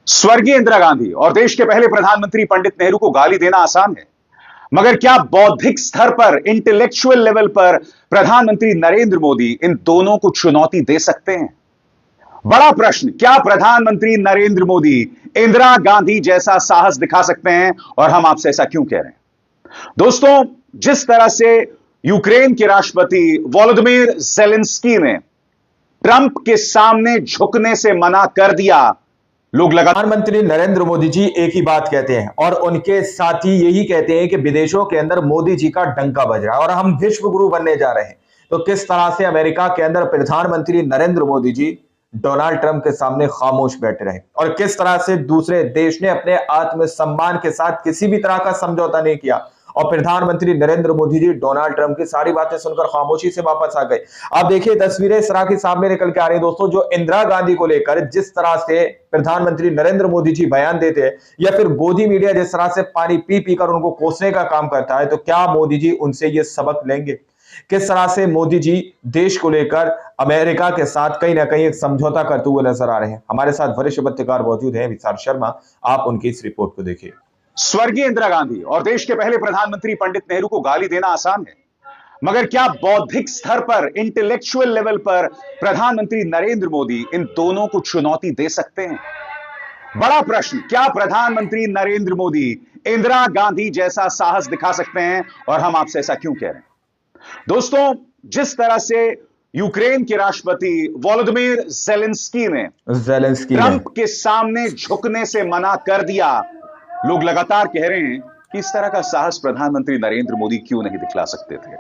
स्वर्गीय इंदिरा गांधी और देश के पहले प्रधानमंत्री पंडित नेहरू को गाली देना आसान है, मगर क्या बौद्धिक स्तर पर, इंटेलेक्चुअल लेवल पर प्रधानमंत्री नरेंद्र मोदी इन दोनों को चुनौती दे सकते हैं? बड़ा प्रश्न। क्या प्रधानमंत्री नरेंद्र मोदी इंदिरा गांधी जैसा साहस दिखा सकते हैं? और हम आपसे ऐसा क्यों कह रहे हैं? दोस्तों, जिस तरह से यूक्रेन के राष्ट्रपति वोलोदिमीर ज़ेलेंस्की ने ट्रंप के सामने झुकने से मना कर दिया, लोग लगातार प्रधानमंत्री नरेंद्र मोदी जी एक ही बात कहते हैं और उनके साथी यही कहते हैं कि विदेशों के अंदर मोदी जी का डंका बज रहा है और हम विश्व गुरु बनने जा रहे हैं। तो किस तरह से अमेरिका के अंदर प्रधानमंत्री नरेंद्र मोदी जी डोनाल्ड ट्रंप के सामने खामोश बैठे रहे और किस तरह से दूसरे देश ने अपने आत्मसम्मान के साथ किसी भी तरह का समझौता नहीं किया और प्रधानमंत्री नरेंद्र मोदी जी डोनाल्ड ट्रंप की सारी बातें सुनकर खामोशी से वापस आ गए। आप देखिए तस्वीरें इस तरह की सामने निकल के आ रही है दोस्तों, जो इंदिरा गांधी को लेकर जिस तरह से प्रधानमंत्री नरेंद्र मोदी जी बयान देते हैं या फिर गोदी मीडिया जिस तरह से पानी पी पी कर उनको कोसने का काम करता है, तो क्या मोदी जी उनसे ये सबक लेंगे? किस तरह से मोदी जी देश को लेकर अमेरिका के साथ कहीं ना कहीं एक समझौता करते हुए नजर आ रहे हैं? हमारे साथ वरिष्ठ पत्रकार मौजूद हैं विशाल शर्मा, आप उनकी इस रिपोर्ट को देखिए। स्वर्गीय इंदिरा गांधी और देश के पहले प्रधानमंत्री पंडित नेहरू को गाली देना आसान है, मगर क्या बौद्धिक स्तर पर, इंटेलेक्चुअल लेवल पर प्रधानमंत्री नरेंद्र मोदी इन दोनों को चुनौती दे सकते हैं? बड़ा प्रश्न। क्या प्रधानमंत्री नरेंद्र मोदी इंदिरा गांधी जैसा साहस दिखा सकते हैं? और हम आपसे ऐसा क्यों कह रहे हैं? दोस्तों, जिस तरह से यूक्रेन के राष्ट्रपति वोलोदिमीर ज़ेलेंस्की ने ट्रंप के सामने झुकने से मना कर दिया, लोग लगातार कह रहे हैं कि इस तरह का साहस प्रधानमंत्री नरेंद्र मोदी क्यों नहीं दिखला सकते थे।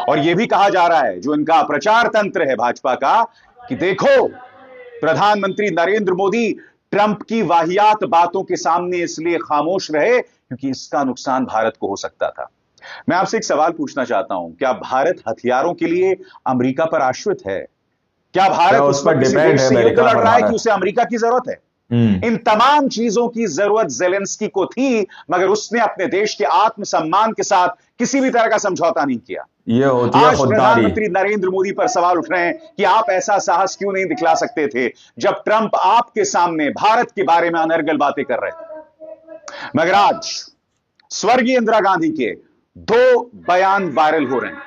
और यह भी कहा जा रहा है, जो इनका प्रचार तंत्र है भाजपा का, कि देखो प्रधानमंत्री नरेंद्र मोदी ट्रंप की वाहियात बातों के सामने इसलिए खामोश रहे क्योंकि इसका नुकसान भारत को हो सकता था। मैं आपसे एक सवाल पूछना चाहता हूं, क्या भारत हथियारों के लिए अमेरिका पर आश्रित है? क्या भारत उस पर डिपेंड है, युद्ध लड़ रहा है कि उसे अमेरिका की जरूरत है? इन तमाम चीजों की जरूरत ज़ेलेंस्की को थी, मगर उसने अपने देश के आत्मसम्मान के साथ किसी भी तरह का समझौता नहीं किया। ये होती है आज खुददारी। प्रधानमंत्री नरेंद्र मोदी पर सवाल उठ रहे हैं कि आप ऐसा साहस क्यों नहीं दिखला सकते थे जब ट्रंप आपके सामने भारत के बारे में अनर्गल बातें कर रहे थे। मगर आज स्वर्गीय इंदिरा गांधी के 2 बयान वायरल हो रहे हैं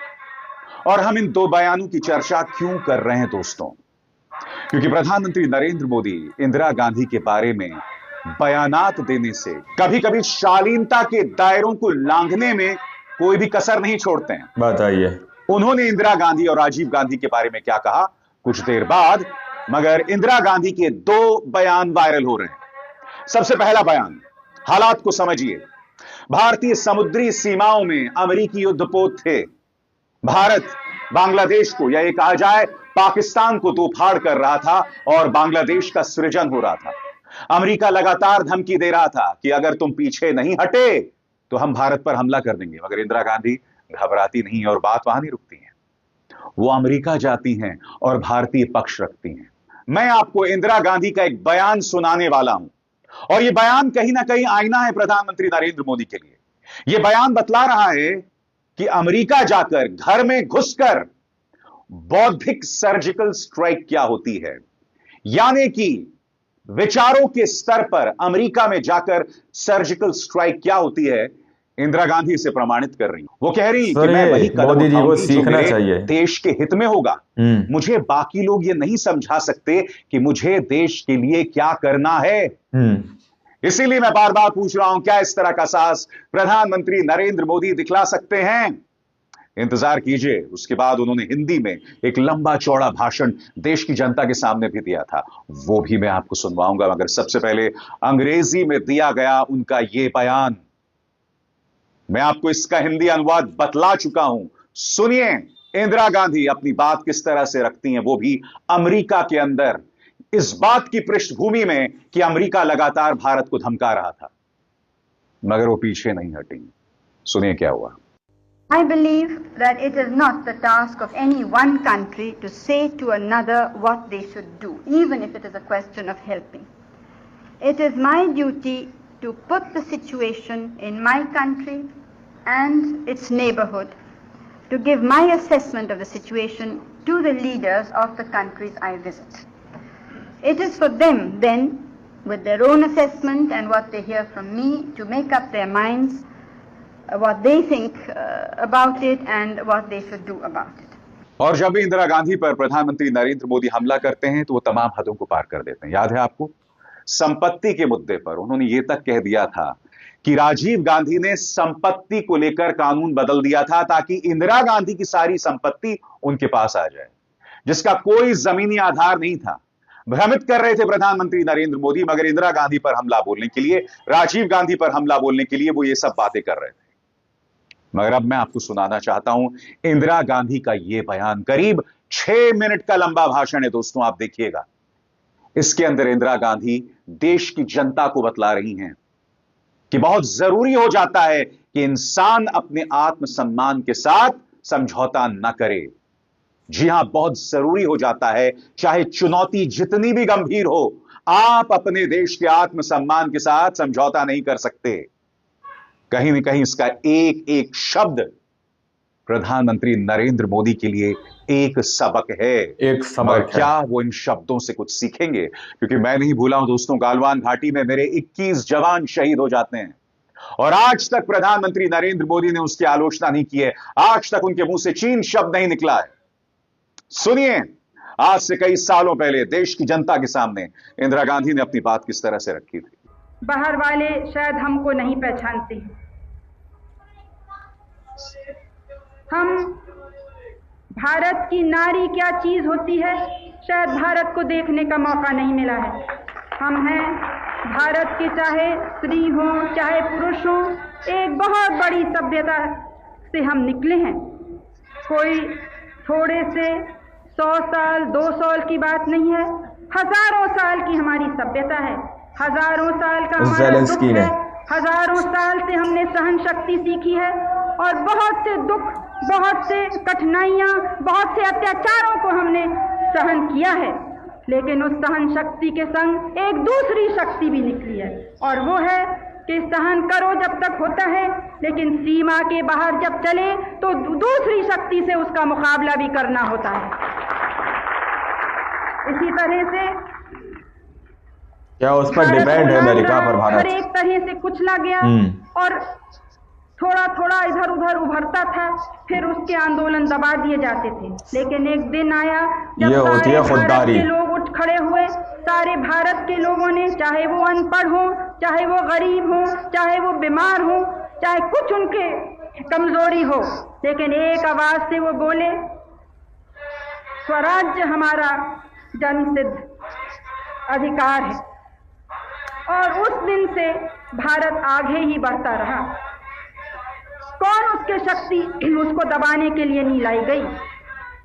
और हम इन 2 बयानों की चर्चा क्यों कर रहे हैं दोस्तों? क्योंकि प्रधानमंत्री नरेंद्र मोदी इंदिरा गांधी के बारे में बयानात देने से कभी कभी शालीनता के दायरों को लांघने में कोई भी कसर नहीं छोड़ते हैं। बताइए उन्होंने इंदिरा गांधी और राजीव गांधी के बारे में क्या कहा कुछ देर बाद, मगर इंदिरा गांधी के 2 बयान वायरल हो रहे हैं। सबसे पहला बयान, हालात को समझिए। भारतीय समुद्री सीमाओं में अमेरिकी युद्धपोत थे। भारत बांग्लादेश को, या ये कहा जाए पाकिस्तान को तोड़फाड़ कर रहा था और बांग्लादेश का सृजन हो रहा था। अमेरिका लगातार धमकी दे रहा था कि अगर तुम पीछे नहीं हटे तो हम भारत पर हमला कर देंगे, मगर इंदिरा गांधी घबराती नहीं और बात वहां नहीं रुकती है। वो अमेरिका जाती हैं और भारतीय पक्ष रखती हैं। मैं आपको इंदिरा गांधी का एक बयान सुनाने वाला हूं और यह बयान कहीं ना कहीं आईना है प्रधानमंत्री नरेंद्र मोदी के लिए। यह बयान बतला रहा है कि अमेरिका जाकर घर में घुसकर बौद्धिक सर्जिकल स्ट्राइक क्या होती है, यानी कि विचारों के स्तर पर अमेरिका में जाकर सर्जिकल स्ट्राइक क्या होती है, इंदिरा गांधी इसे प्रमाणित कर रही। वो कह रही कि मैं वही कदम उठाऊंगी जो मेरे देश के हित में होगा। मुझे बाकी लोग ये नहीं समझा सकते कि मुझे देश के लिए क्या करना है। इसीलिए मैं बार बार पूछ रहा हूं, क्या इस तरह का साहस प्रधानमंत्री नरेंद्र मोदी दिखला सकते हैं? इंतजार कीजिए। उसके बाद उन्होंने हिंदी में एक लंबा चौड़ा भाषण देश की जनता के सामने भी दिया था, वो भी मैं आपको सुनवाऊंगा, मगर सबसे पहले अंग्रेजी में दिया गया उनका यह बयान। मैं आपको इसका हिंदी अनुवाद बतला चुका हूं, सुनिए इंदिरा गांधी अपनी बात किस तरह से रखती हैं, वो भी अमेरिका के अंदर, इस बात की पृष्ठभूमि में कि अमेरिका लगातार भारत को धमका रहा था, मगर वो पीछे नहीं हटेंगी। सुनिए क्या हुआ। I believe that it is not the task of any one country to say to another what they should do, even if it is a question of helping. It is my duty to put the situation in my country and its neighborhood, to give my assessment of the situation to the leaders of the countries I visit. It is for them then with their own assessment and what they hear from me to make up their minds what they think about it and what they should do about it. और जब भी इंदिरा गांधी पर प्रधानमंत्री नरेंद्र मोदी हमला करते हैं तो वो तमाम हदों को पार कर देते हैं। याद है आपको, संपत्ति के मुद्दे पर उन्होंने ये तक कह दिया था कि राजीव गांधी ने संपत्ति को लेकर कानून बदल दिया था ताकि इंदिरा गांधी की सारी संपत्ति उनके पास आ जाए, जिसका कोई जमीनी आधार नहीं था। भ्रमित कर रहे थे प्रधानमंत्री नरेंद्र मोदी, मगर इंदिरा गांधी पर हमला बोलने के लिए, राजीव गांधी पर हमला बोलने के लिए वो ये सब बातें कर रहे थे। मगर अब मैं आपको सुनाना चाहता हूं इंदिरा गांधी का यह बयान। करीब 6 मिनट का लंबा भाषण है दोस्तों, आप देखिएगा। इसके अंदर इंदिरा गांधी देश की जनता को बतला रही हैं कि बहुत जरूरी हो जाता है कि इंसान अपने आत्मसम्मान के साथ समझौता न करे। जी हां, बहुत जरूरी हो जाता है, चाहे चुनौती जितनी भी गंभीर हो, आप अपने देश के आत्मसम्मान के साथ समझौता नहीं कर सकते। कहीं न कहीं इसका एक एक शब्द प्रधानमंत्री नरेंद्र मोदी के लिए एक सबक है। एक सबक है। क्या वो इन शब्दों से कुछ सीखेंगे? क्योंकि मैं नहीं भूला हूं दोस्तों, गालवान घाटी में मेरे 21 जवान शहीद हो जाते हैं और आज तक प्रधानमंत्री नरेंद्र मोदी ने उसकी आलोचना नहीं की है। आज तक उनके मुंह से चीन शब्द नहीं निकला है। सुनिए, आज से कई सालों पहले देश की जनता के सामने इंदिरा गांधी ने अपनी बात किस तरह से रखी थी। बाहर वाले शायद हमको नहीं पहचानते, हम भारत की नारी क्या चीज होती है शायद भारत को देखने का मौका नहीं मिला है। हम हैं भारत के, चाहे स्त्री हो चाहे पुरुष हो, एक बहुत बड़ी सभ्यता से हम निकले हैं। कोई थोड़े से 100 साल 200 साल की बात नहीं है, हजारों साल की हमारी सभ्यता है, हजारों साल का हमारा दुख है, हजारों साल से हमने सहन शक्ति सीखी है और बहुत से दुख, बहुत से कठिनाइयां, बहुत से अत्याचारों को हमने सहन किया है। लेकिन उस सहन शक्ति के संग एक दूसरी शक्ति भी निकली है और वो है कि सहन करो जब तक होता है, लेकिन सीमा के बाहर जब चले तो दूसरी शक्ति से उसका मुकाबला भी करना होता है। इसी तरह से क्या उस पर डिपेंड है अमेरिका पर भारत? हर एक तरह से कुचला गया और थोड़ा थोड़ा इधर उधर उभरता था, फिर उसके आंदोलन दबा दिए जाते थे। लेकिन एक दिन आया जब सारे भारत के लोग उठ खड़े हुए, सारे भारत के लोगों ने, चाहे वो अनपढ़ हो, चाहे वो गरीब हो, चाहे वो बीमार हो, चाहे कुछ उनके कमजोरी हो, लेकिन एक आवाज से वो बोले, स्वराज्य हमारा जन्मसिद्ध अधिकार है। और उस दिन से भारत आगे ही बढ़ता रहा। कौन उसके शक्ति उसको दबाने के लिए नहीं लाई गई।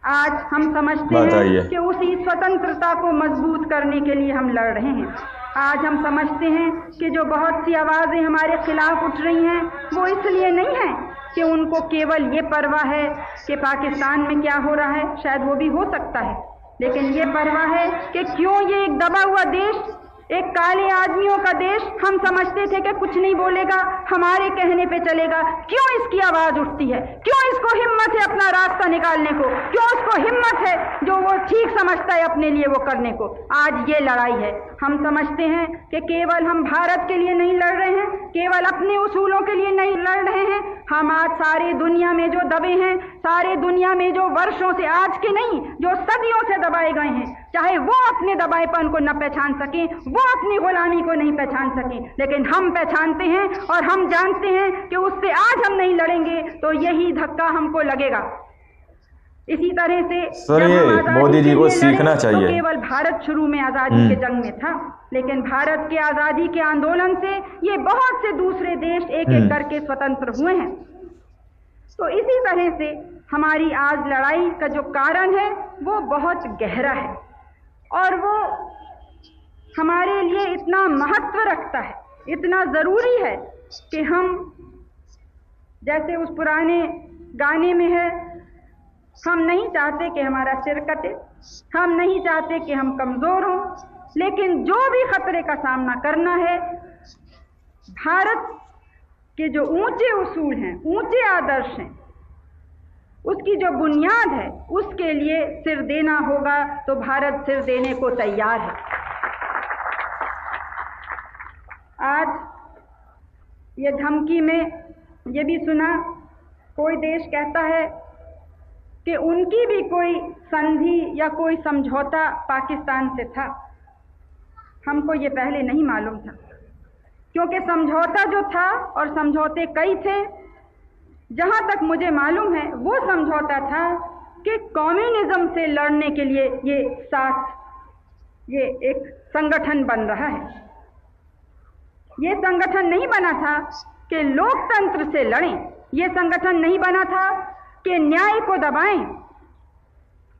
आज हम समझते हैं कि उसी स्वतंत्रता को मजबूत करने के लिए हम लड़ रहे हैं। आज हम समझते हैं कि जो बहुत सी आवाजें हमारे खिलाफ उठ रही हैं वो इसलिए नहीं है कि उनको केवल ये परवाह है कि पाकिस्तान में क्या हो रहा है, शायद वो भी हो सकता है, लेकिन ये परवाह है कि क्यों ये एक दबा हुआ देश, एक काले आदमियों का देश, हम समझते थे कि कुछ नहीं बोलेगा, हमारे कहने पे चलेगा, क्यों इसकी आवाज उठती है, क्यों इसको हिम्मत है अपना रास्ता निकालने को, क्यों उसको हिम्मत है जो वो ठीक समझता है अपने लिए वो करने को। आज ये लड़ाई है। हम समझते हैं कि केवल हम भारत के लिए नहीं लड़ रहे हैं, केवल अपने उसूलों के लिए नहीं लड़ रहे हैं, हम आज सारे दुनिया में जो दबे हैं, सारे दुनिया में जो वर्षों से, आज के नहीं, जो सदियों से दबाए गए हैं, चाहे वो अपने दबाएपन को न पहचान सकें, वो अपनी गुलामी को नहीं पहचान सकें, लेकिन हम पहचानते हैं और हम जानते हैं कि उससे आज हम नहीं लड़ेंगे तो यही धक्का हमको लगेगा। इसी तरह से मोदी जी को सीखना चाहिए। तो केवल भारत शुरू में आजादी के जंग में था, लेकिन भारत के आजादी के आंदोलन से ये बहुत से दूसरे देश एक एक करके स्वतंत्र हुए हैं। तो इसी तरह से हमारी आज लड़ाई का जो कारण है वो बहुत गहरा है और वो हमारे लिए इतना महत्व रखता है, इतना जरूरी है कि हम, जैसे उस पुराने गाने में है, हम नहीं चाहते कि हमारा सिर कटे, हम नहीं चाहते कि हम कमजोर हों, लेकिन जो भी खतरे का सामना करना है, भारत के जो ऊंचे उसूल हैं, ऊंचे आदर्श हैं, उसकी जो बुनियाद है, उसके लिए सिर देना होगा। तो भारत सिर देने को तैयार है। आज ये धमकी में ये भी सुना, कोई देश कहता है कि उनकी भी कोई संधि या कोई समझौता पाकिस्तान से था। हमको ये पहले नहीं मालूम था, क्योंकि समझौता जो था और समझौते कई थे, जहाँ तक मुझे मालूम है वो समझौता था कि कम्युनिज्म से लड़ने के लिए ये एक संगठन बन रहा है। ये संगठन नहीं बना था कि लोकतंत्र से लड़ें, ये संगठन नहीं बना था कि न्याय को दबाएं,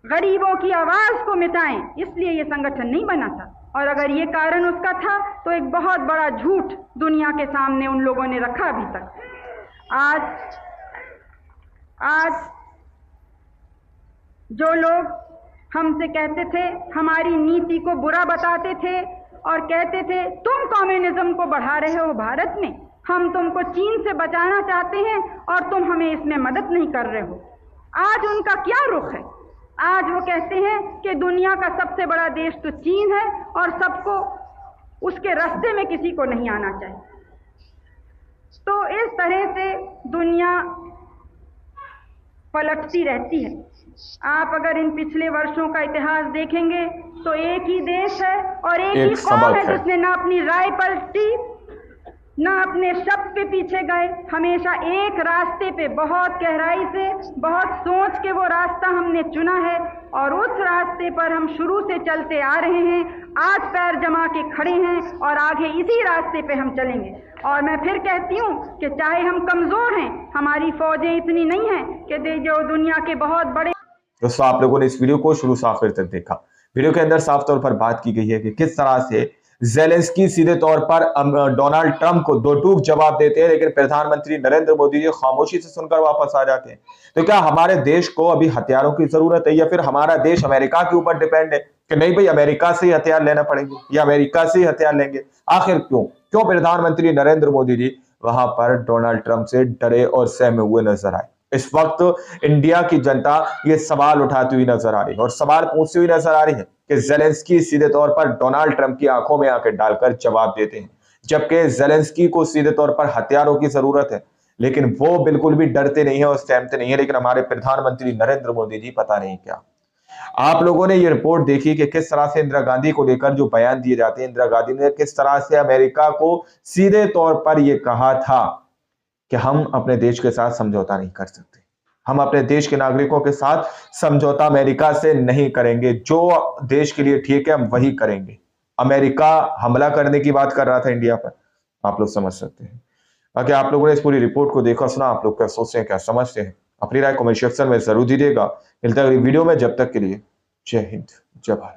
गरीबों की आवाज को मिटाएं, इसलिए ये संगठन नहीं बना था। और अगर ये कारण उसका था तो एक बहुत बड़ा झूठ दुनिया के सामने उन लोगों ने रखा अभी तक। आज जो लोग हमसे कहते थे, हमारी नीति को बुरा बताते थे और कहते थे तुम कम्युनिज्म को बढ़ा रहे हो भारत में, हम तुमको चीन से बचाना चाहते हैं और तुम हमें इसमें मदद नहीं कर रहे हो, आज उनका क्या रुख है? आज वो कहते हैं कि दुनिया का सबसे बड़ा देश तो चीन है और सबको उसके रास्ते में किसी को नहीं आना चाहिए। तो इस तरह से दुनिया पलटती रहती है। आप अगर इन पिछले वर्षों का इतिहास देखेंगे तो एक ही देश है और एक ही कौम है जिसने ना अपनी राय पलटी, ना अपने शब्द पे पीछे गए, हमेशा एक रास्ते पे बहुत गहराई से, बहुत सोच के वो रास्ता हमने चुना है और उस रास्ते पर हम शुरू से चलते आ रहे हैं। आज पैर जमा के खड़े हैं और आगे इसी रास्ते पे हम चलेंगे। और मैं फिर कहती हूँ कि चाहे हम कमजोर हैं, हमारी फौजें इतनी नहीं हैं कि जो दुनिया के बहुत बड़े। दोस्तों, आप लोगों ने इस वीडियो को शुरू से आखिर तक देखा। वीडियो के अंदर साफ तौर पर बात की गई है कि किस तरह से ज़ेलेंस्की सीधे तौर पर डोनाल्ड ट्रंप को दो टूक जवाब देते हैं, लेकिन प्रधानमंत्री नरेंद्र मोदी जी खामोशी से सुनकर वापस आ जाते हैं। तो क्या हमारे देश को अभी हथियारों की जरूरत है या फिर हमारा देश अमेरिका के ऊपर डिपेंड है कि नहीं भाई अमेरिका से ही हथियार लेना पड़ेंगे या अमेरिका से ही हथियार लेंगे? आखिर क्यों प्रधानमंत्री नरेंद्र मोदी जी वहां पर डोनाल्ड ट्रंप से डरे और सहमे हुए नजर आए? इस वक्त इंडिया की जनता ये सवाल उठाती हुई नजर आ रही है और सवाल पूछती हुई नजर आ रही है कि ज़ेलेंस्की सीधे तौर पर डोनाल्ड ट्रंप की आंखों में आंखें डालकर जवाब देते हैं, जबकि ज़ेलेंस्की को सीधे तौर पर हथियारों की जरूरत है, लेकिन वो बिल्कुल भी डरते नहीं है और सहमते नहीं है। लेकिन हमारे प्रधानमंत्री नरेंद्र मोदी जी पता नहीं क्या। आप लोगों ने ये रिपोर्ट देखी कि किस तरह से इंदिरा गांधी को लेकर जो बयान दिए जाते हैं, इंदिरा गांधी ने किस तरह से अमेरिका को सीधे तौर पर यह कहा था कि हम अपने देश के साथ समझौता नहीं कर सकते, हम अपने देश के नागरिकों के साथ समझौता अमेरिका से नहीं करेंगे, जो देश के लिए ठीक है हम वही करेंगे। अमेरिका हमला करने की बात कर रहा था इंडिया पर, आप लोग समझ सकते हैं। बाकी आप लोगों ने इस पूरी रिपोर्ट को देखा सुना, आप लोग क्या सोचते हैं, क्या समझते हैं, अपनी राय कमेंट सेक्शन में जरूर दीजिएगा। मिलता है अगली वीडियो में, जब तक के लिए जय हिंद, जय भारत।